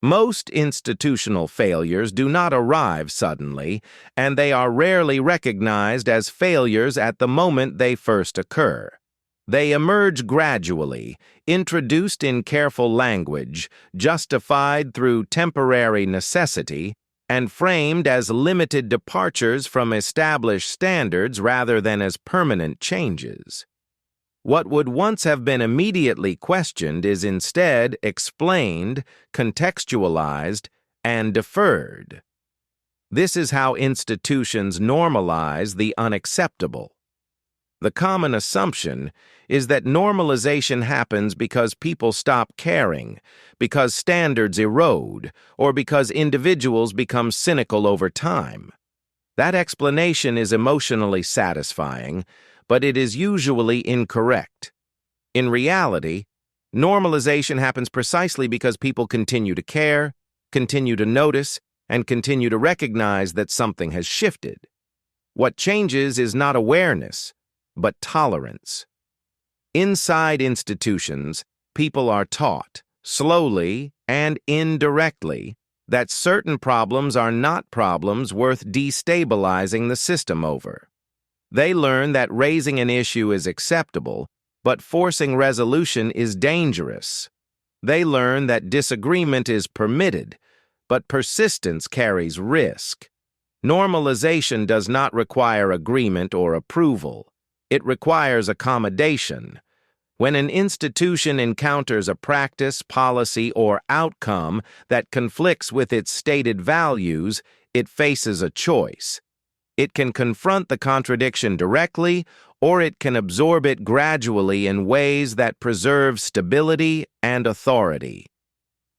Most institutional failures do not arrive suddenly, and they are rarely recognized as failures at the moment they first occur. They emerge gradually, introduced in careful language, justified through temporary necessity, and framed as limited departures from established standards rather than as permanent changes. What would once have been immediately questioned is instead explained, contextualized, and deferred. This is how institutions normalize the unacceptable. The common assumption is that normalization happens because people stop caring, because standards erode, or because individuals become cynical over time. That explanation is emotionally satisfying, but it is usually incorrect. In reality, normalization happens precisely because people continue to care, continue to notice, and continue to recognize that something has shifted. What changes is not awareness, but tolerance. Inside institutions, people are taught, slowly and indirectly, that certain problems are not problems worth destabilizing the system over. They learn that raising an issue is acceptable, but forcing resolution is dangerous. They learn that disagreement is permitted, but persistence carries risk. Normalization does not require agreement or approval. It requires accommodation. When an institution encounters a practice, policy, or outcome that conflicts with its stated values, it faces a choice. It can confront the contradiction directly, or it can absorb it gradually in ways that preserve stability and authority.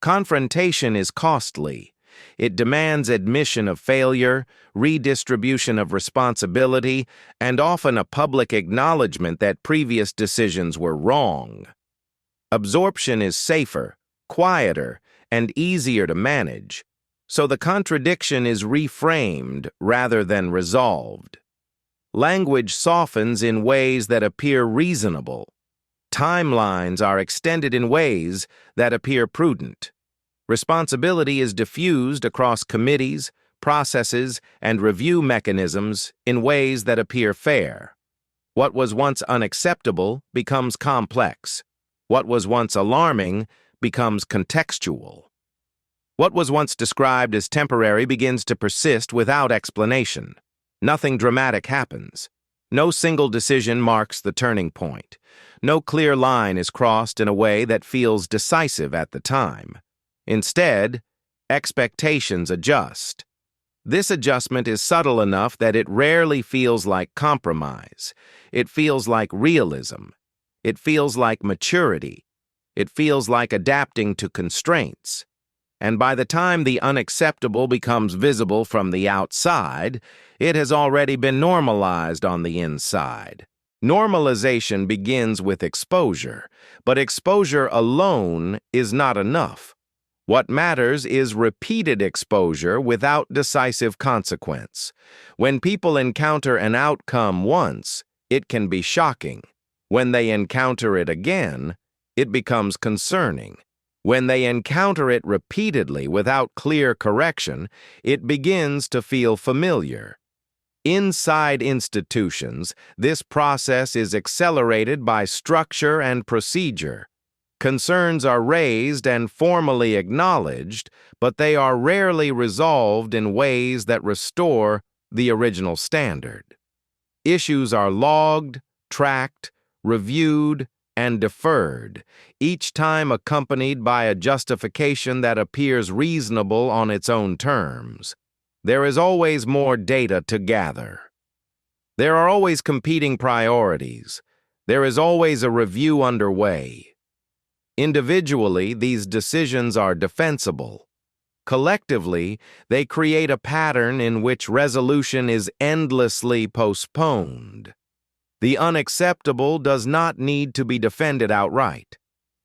Confrontation is costly. It demands admission of failure, redistribution of responsibility, and often a public acknowledgement that previous decisions were wrong. Absorption is safer, quieter, and easier to manage, so the contradiction is reframed rather than resolved. Language softens in ways that appear reasonable. Timelines are extended in ways that appear prudent. Responsibility is diffused across committees, processes, and review mechanisms in ways that appear fair. What was once unacceptable becomes complex. What was once alarming becomes contextual. What was once described as temporary begins to persist without explanation. Nothing dramatic happens. No single decision marks the turning point. No clear line is crossed in a way that feels decisive at the time. Instead, expectations adjust. This adjustment is subtle enough that it rarely feels like compromise. It feels like realism. It feels like maturity. It feels like adapting to constraints. And by the time the unacceptable becomes visible from the outside, it has already been normalized on the inside. Normalization begins with exposure, but exposure alone is not enough. What matters is repeated exposure without decisive consequence. When people encounter an outcome once, it can be shocking. When they encounter it again, it becomes concerning. When they encounter it repeatedly without clear correction, it begins to feel familiar. Inside institutions, this process is accelerated by structure and procedure. Concerns are raised and formally acknowledged, but they are rarely resolved in ways that restore the original standard. Issues are logged, tracked, reviewed, and deferred, each time accompanied by a justification that appears reasonable on its own terms. There is always more data to gather. There are always competing priorities. There is always a review underway. Individually, these decisions are defensible. Collectively, they create a pattern in which resolution is endlessly postponed. The unacceptable does not need to be defended outright.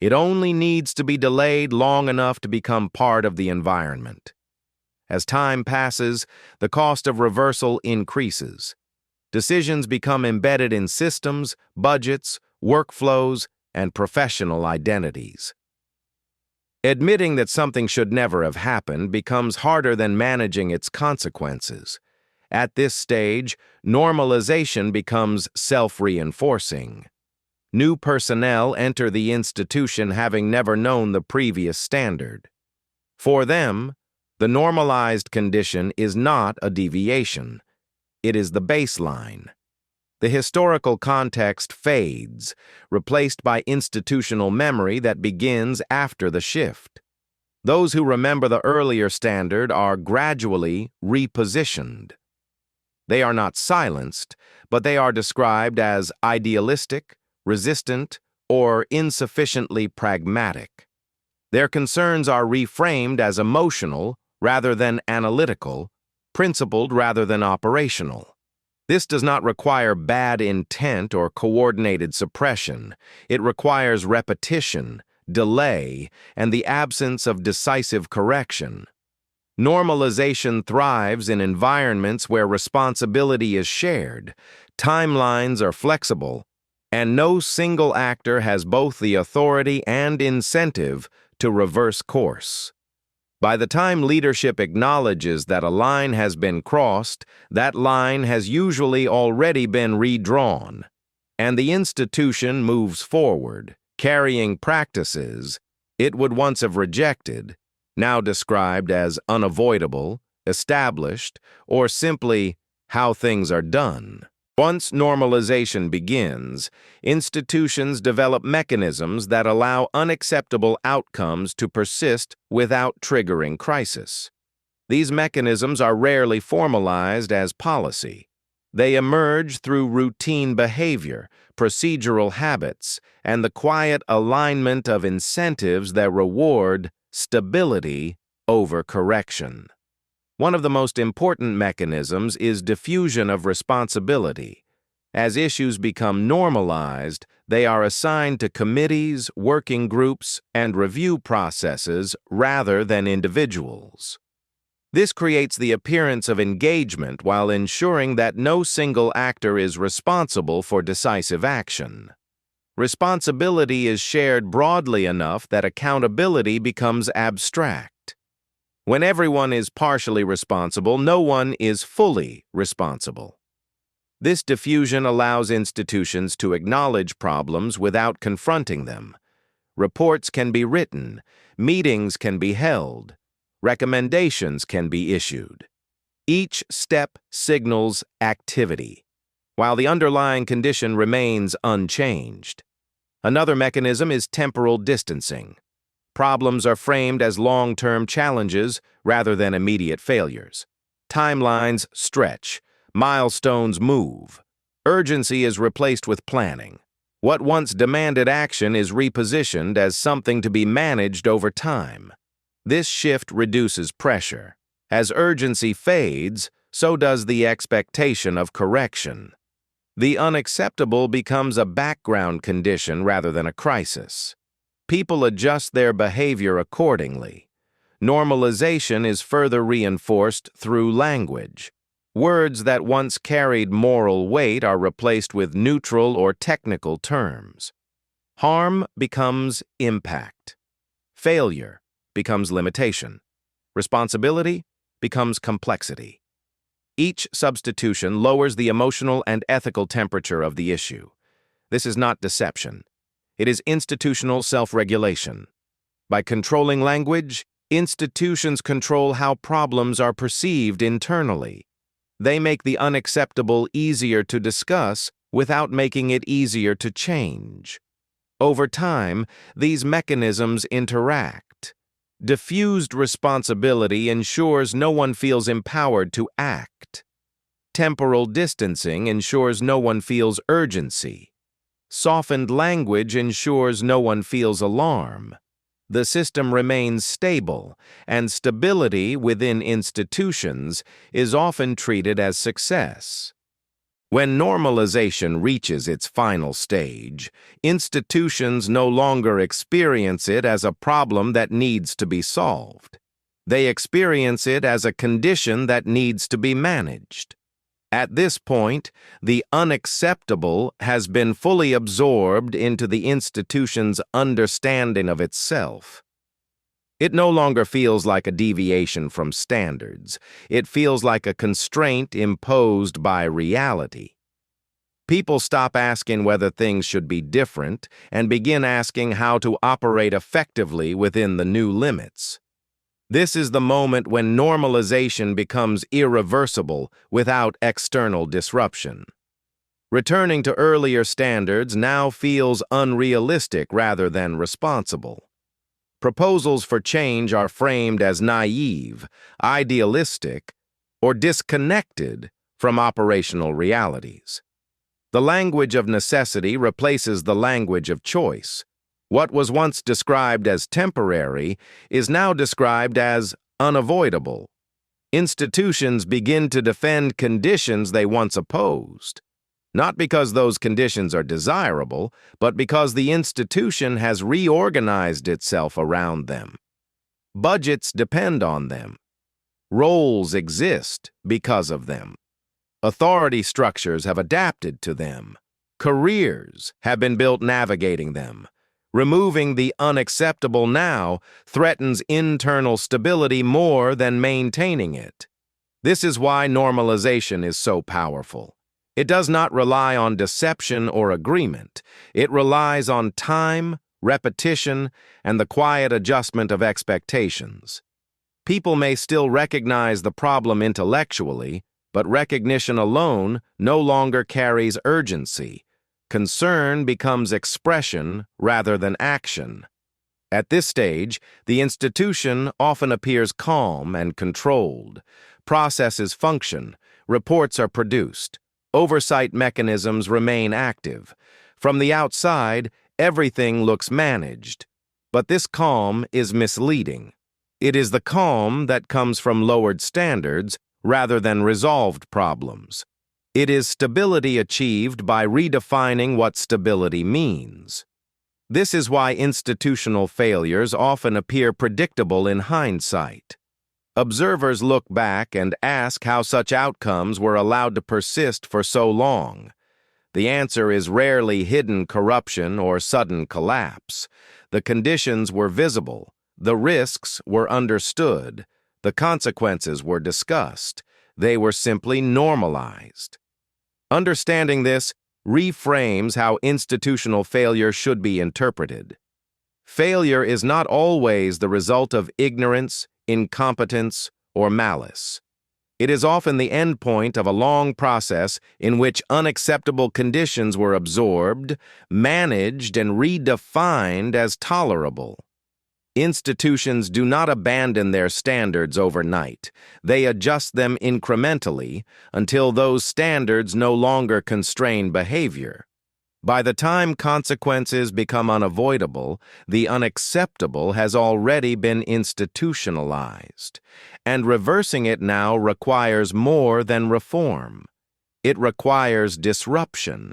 It only needs to be delayed long enough to become part of the environment. As time passes, the cost of reversal increases. Decisions become embedded in systems, budgets, workflows, and professional identities. Admitting that something should never have happened becomes harder than managing its consequences. At this stage, normalization becomes self-reinforcing. New personnel enter the institution having never known the previous standard. For them, the normalized condition is not a deviation. It is the baseline. The historical context fades, replaced by institutional memory that begins after the shift. Those who remember the earlier standard are gradually repositioned. They are not silenced, but they are described as idealistic, resistant, or insufficiently pragmatic. Their concerns are reframed as emotional rather than analytical, principled rather than operational. This does not require bad intent or coordinated suppression. It requires repetition, delay, and the absence of decisive correction. Normalization thrives in environments where responsibility is shared, timelines are flexible, and no single actor has both the authority and incentive to reverse course. By the time leadership acknowledges that a line has been crossed, that line has usually already been redrawn, and the institution moves forward, carrying practices it would once have rejected, now described as unavoidable, established, or simply how things are done. Once normalization begins, institutions develop mechanisms that allow unacceptable outcomes to persist without triggering crisis. These mechanisms are rarely formalized as policy. They emerge through routine behavior, procedural habits, and the quiet alignment of incentives that reward stability over correction. One of the most important mechanisms is diffusion of responsibility. As issues become normalized, they are assigned to committees, working groups, and review processes rather than individuals. This creates the appearance of engagement while ensuring that no single actor is responsible for decisive action. Responsibility is shared broadly enough that accountability becomes abstract. When everyone is partially responsible, no one is fully responsible. This diffusion allows institutions to acknowledge problems without confronting them. Reports can be written, meetings can be held, recommendations can be issued. Each step signals activity, while the underlying condition remains unchanged. Another mechanism is temporal distancing. Problems are framed as long-term challenges rather than immediate failures. Timelines stretch, milestones move. Urgency is replaced with planning. What once demanded action is repositioned as something to be managed over time. This shift reduces pressure. As urgency fades, so does the expectation of correction. The unacceptable becomes a background condition rather than a crisis. People adjust their behavior accordingly. Normalization is further reinforced through language. Words that once carried moral weight are replaced with neutral or technical terms. Harm becomes impact. Failure becomes limitation. Responsibility becomes complexity. Each substitution lowers the emotional and ethical temperature of the issue. This is not deception. It is institutional self-regulation. By controlling language, institutions control how problems are perceived internally. They make the unacceptable easier to discuss without making it easier to change. Over time, these mechanisms interact. Diffused responsibility ensures no one feels empowered to act. Temporal distancing ensures no one feels urgency. Softened language ensures no one feels alarm. The system remains stable, and stability within institutions is often treated as success. When normalization reaches its final stage, institutions no longer experience it as a problem that needs to be solved. They experience it as a condition that needs to be managed. At this point, the unacceptable has been fully absorbed into the institution's understanding of itself. It no longer feels like a deviation from standards. It feels like a constraint imposed by reality. People stop asking whether things should be different and begin asking how to operate effectively within the new limits. This is the moment when normalization becomes irreversible without external disruption. Returning to earlier standards now feels unrealistic rather than responsible. Proposals for change are framed as naive, idealistic, or disconnected from operational realities. The language of necessity replaces the language of choice. What was once described as temporary is now described as unavoidable. Institutions begin to defend conditions they once opposed, not because those conditions are desirable, but because the institution has reorganized itself around them. Budgets depend on them. Roles exist because of them. Authority structures have adapted to them. Careers have been built navigating them. Removing the unacceptable now threatens internal stability more than maintaining it. This is why normalization is so powerful. It does not rely on deception or agreement. It relies on time, repetition, and the quiet adjustment of expectations. People may still recognize the problem intellectually, but recognition alone no longer carries urgency. Concern becomes expression rather than action. At this stage, the institution often appears calm and controlled. Processes function, reports are produced, oversight mechanisms remain active. From the outside, everything looks managed. But this calm is misleading. It is the calm that comes from lowered standards rather than resolved problems. It is stability achieved by redefining what stability means. This is why institutional failures often appear predictable in hindsight. Observers look back and ask how such outcomes were allowed to persist for so long. The answer is rarely hidden corruption or sudden collapse. The conditions were visible, the risks were understood, the consequences were discussed. They were simply normalized. Understanding this reframes how institutional failure should be interpreted. Failure is not always the result of ignorance, incompetence, or malice. It is often the endpoint of a long process in which unacceptable conditions were absorbed, managed, and redefined as tolerable. Institutions do not abandon their standards overnight. They adjust them incrementally until those standards no longer constrain behavior. By the time consequences become unavoidable, the unacceptable has already been institutionalized, and reversing it now requires more than reform. It requires disruption.